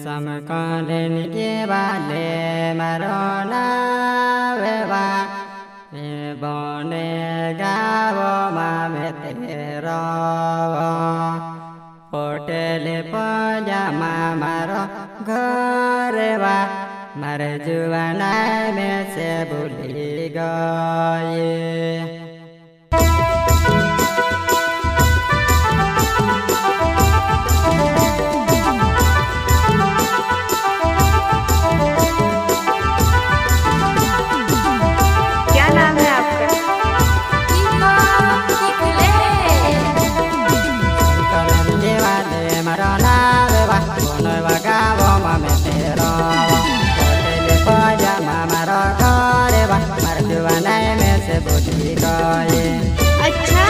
Samakaden kibale marona beba bone gavo mametero hotel pajama maro gareba mar juana me se buli gaye अच्छा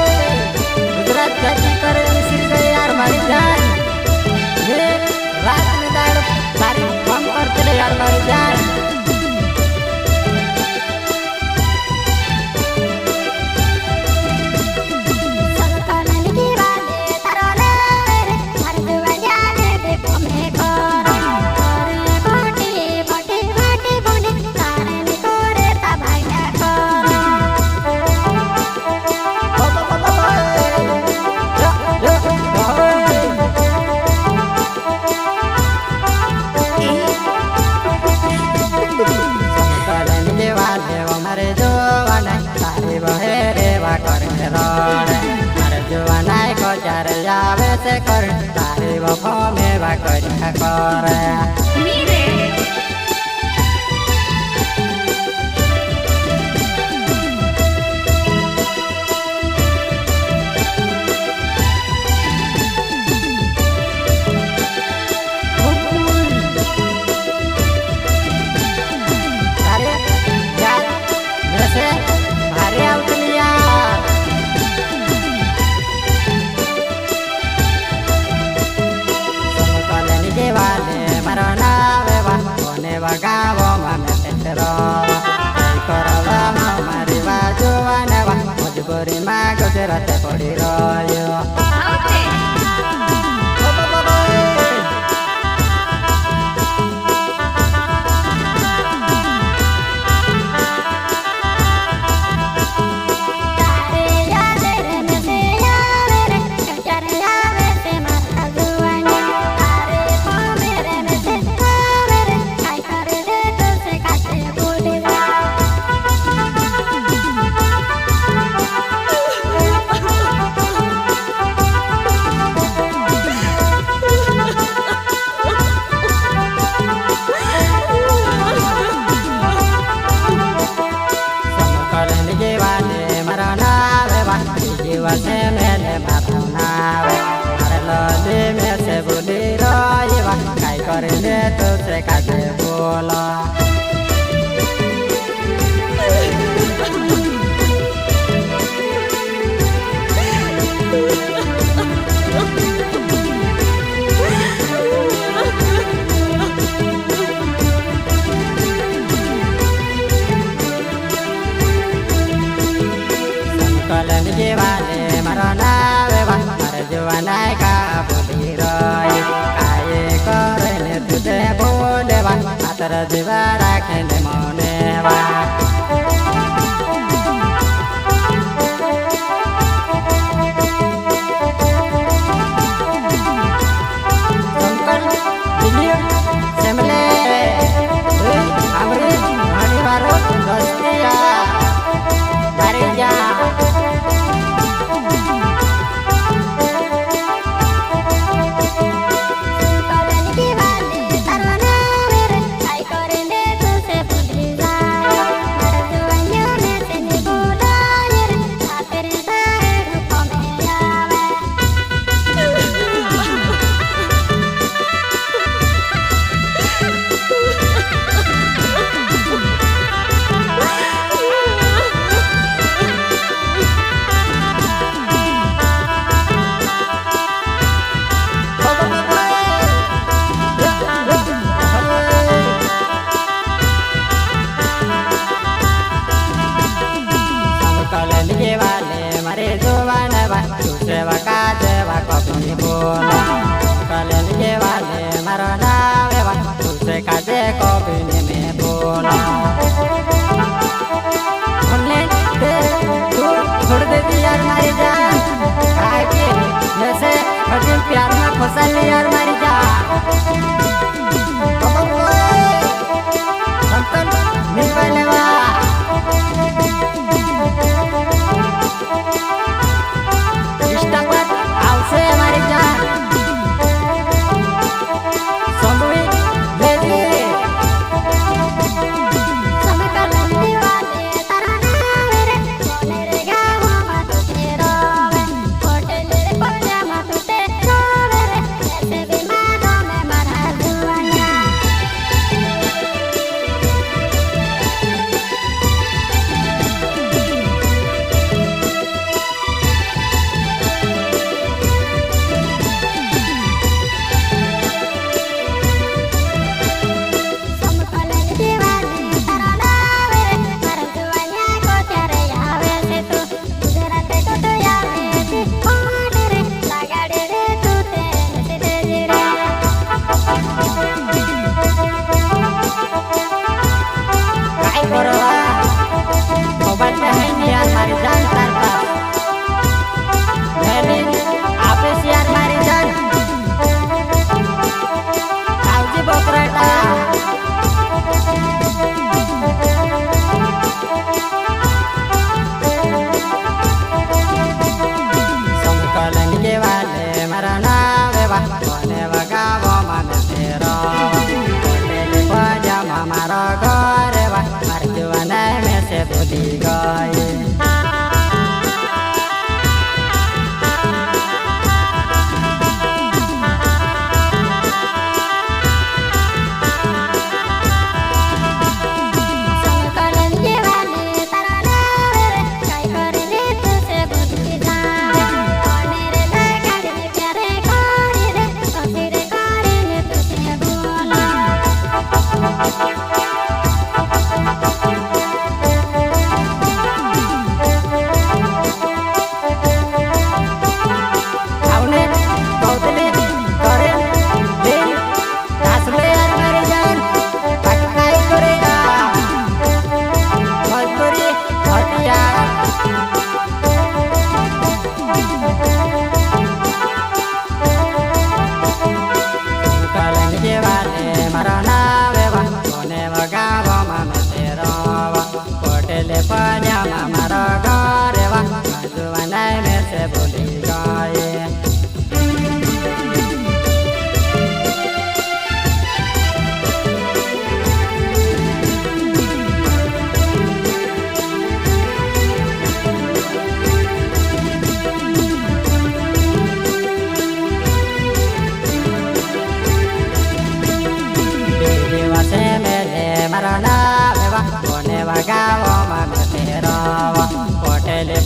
गुजरात जाती करे मिश्री गए यार मारी जान ये रात में दाड़ सारी बम करते यार मारी जान से कर तारे वफा में बाकर करे मीरे अरे यार वैसे भारी आउटलिया Gabo mame tetero koraba mari bajuana ba mojburi ma gojrate podi royo से मेले माथना मारलो में से बुली रोयवा काय करले तो से काजे बोला कलन के वाले मरना बेवा मर जुआना का बोली रोय काये करले तुझे बोलेवा आतर जीवा राखने मनेवा संकल दिलियो सेमले हमरे भानी वारो दोस्तिया मारे जा જેવા કા જેવા કપી બોલો કલેન કે વાલે મારો નામ એવા તુસે કાજે કપી ને મે બોલો हमने छोड़ देती यार मारी जान काहे कि वैसे कठिन प्यार में फंसा ली यार मारी जान संतन निभाने वाला इष्टा पर आवसे मारी जान संभवी भेजी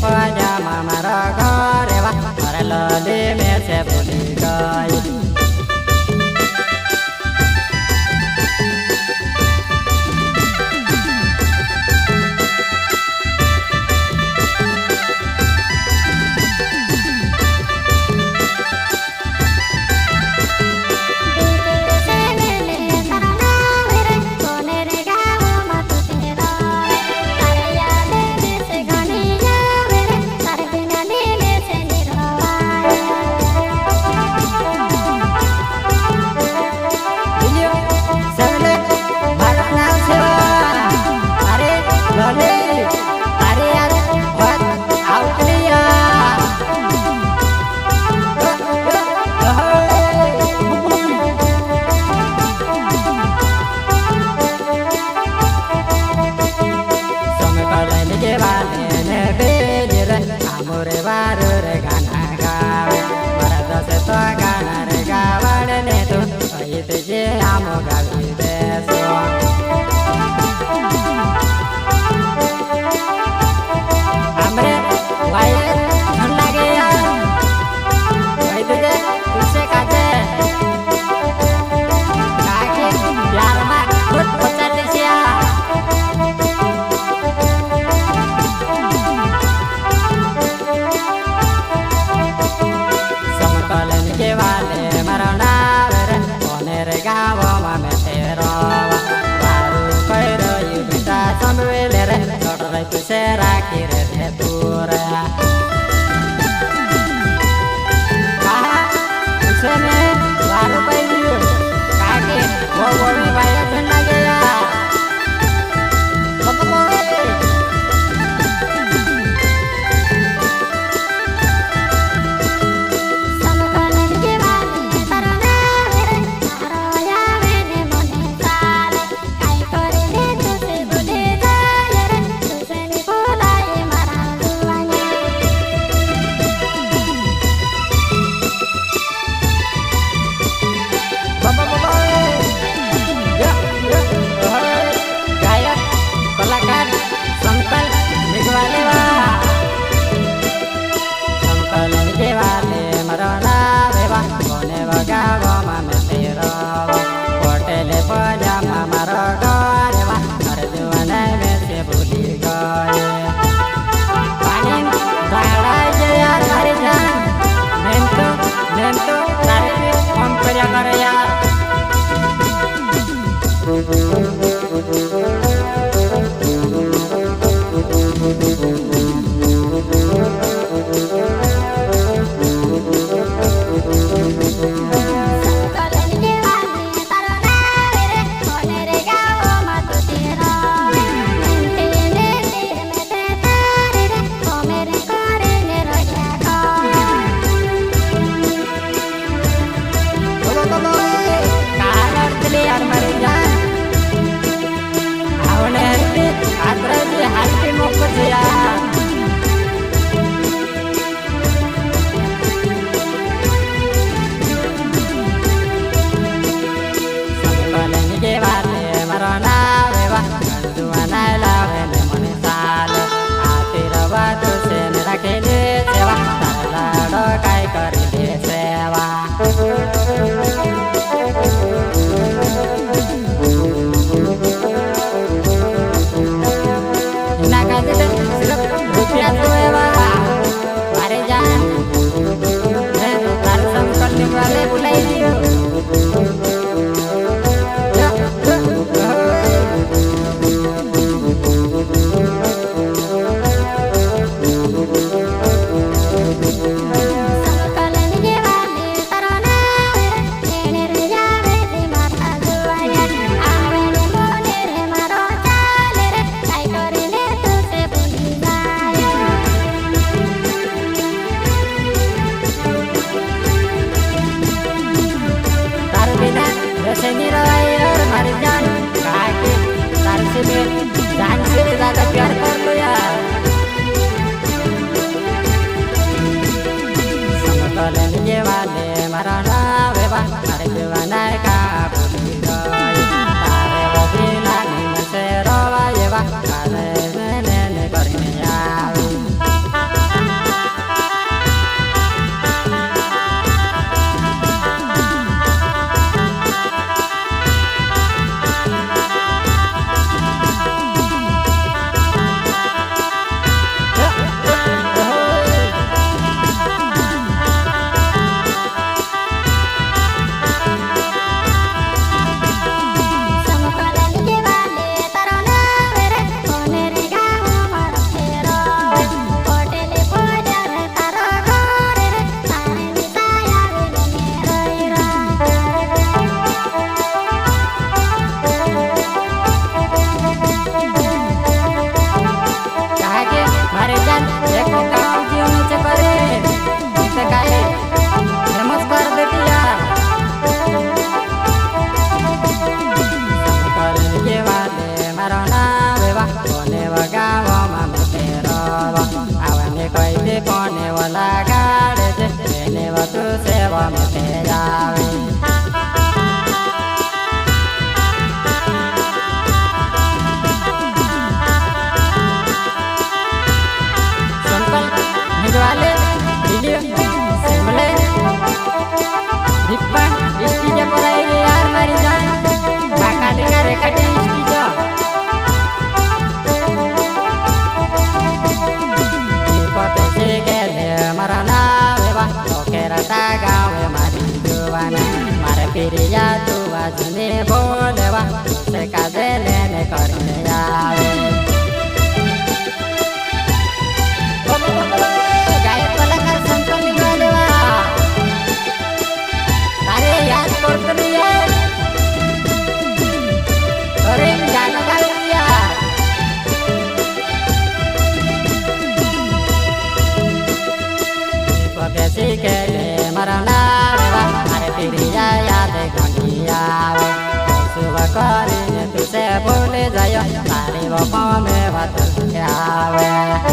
pajama mara gore wa mara lale me se buli gaye રાખી રે તે તું રે ને વારું પડી ગયું કાકે બહુ બહુ ભાઈ ઠંડા ગયા ને બોલવા કાજે લેને કરીને આવે પામે વાત આવે